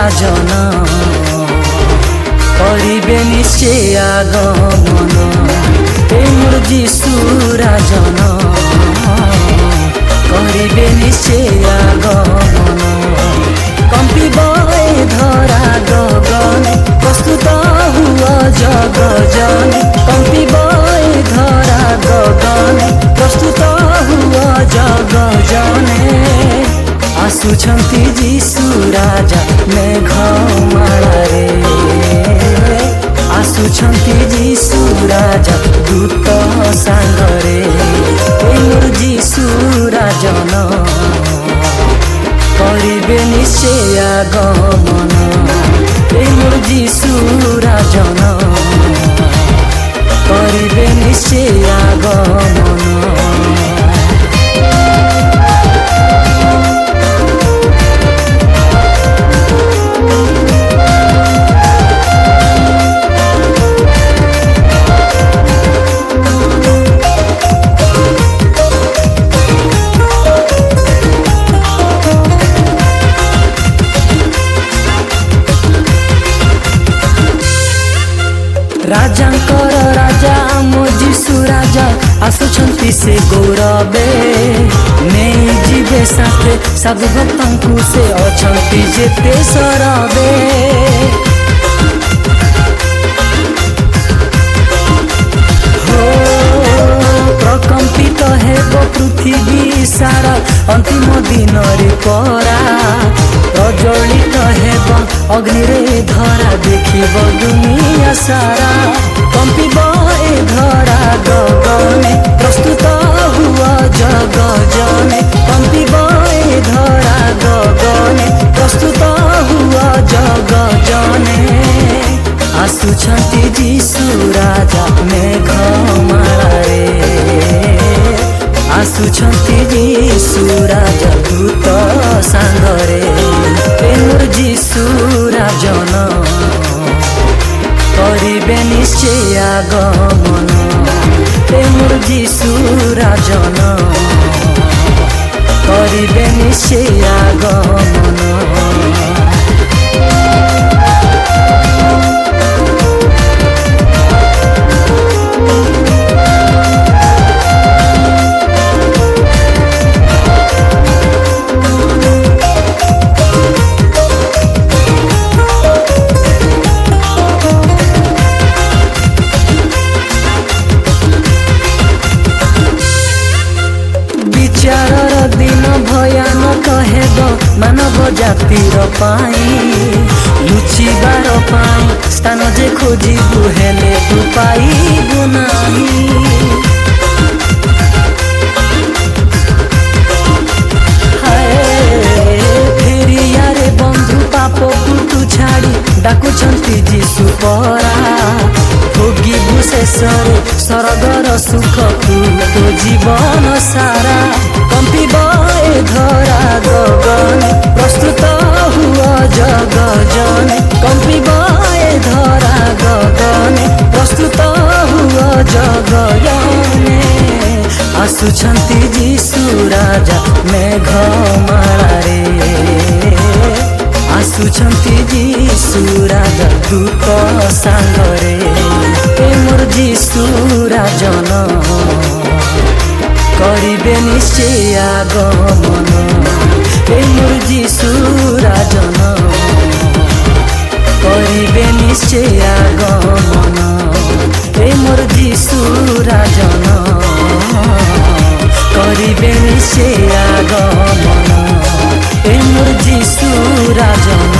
राजन करिबे निश्चय आगमन हे मोर जीशु राजन करिबे निश्चय आगमन कंपिब ए धरा गगन प्रस्तुत हुआ जग जन कंपिब ए धरा गगन प्रस्तुत हुआ जग जने आसुछंती जीशु राजा मेघमालारे आसुछंती जीशु राजा दूत सांगरे मोर जीशु राजन करिबे निश्चय आगमन मोर जीशु राजन करिबे निश्चय आगमन। राजांकर राजा आम जीशु राजा आसुछंती से गौरवे नहीं जीवे साथे साधु भक्तंकु से अछंती जेते सरवे हो प्रकंपित हेब पृथ्वी सारा अंतिम दिन रे परा प्रज्वलित हेब अग्नि रे धरा देखिब दुनिया सारा कंपिब ए धरा गगने प्रस्तुत हुआ जग जने कंपिब ए धरा गगने प्रस्तुत हुआ जग जने आसुछंती जीशु राजा मेघमालारे आसुछंती जीशु राजा दूत सांगरे मोर जीशु राजन करिबे निश्चय आगमन मोर जीशु राजन करिबे निश्चय आगमन। विचारर दिन भयानक हेब मानव जातिर पाई लुचिबार पाई स्थान जे खोजिबु हेले तू पाइबु नाही फेरिया रे बंधु पाप पुतु छाड़ी डाकुछंती जीशु परा भोगिबु शेषरे सरगर सुख तू तो जीवन सारा कंपिब ए धरा गगन प्रस्तुत हुआ जग जने कंपिब ए धरा गगन प्रस्तुत हुआ जग जने आसुछंती जीशु राजा मेघमालारे आसुछंती जीशु राजा दूत सांगरे मोर जीशु राजन करिबे निश्चय आगमन मोर जीशु राजन करिबे निश्चय आगमन मोर जीशु राजन करिबे निश्चय आगमन मोर जीशु राजन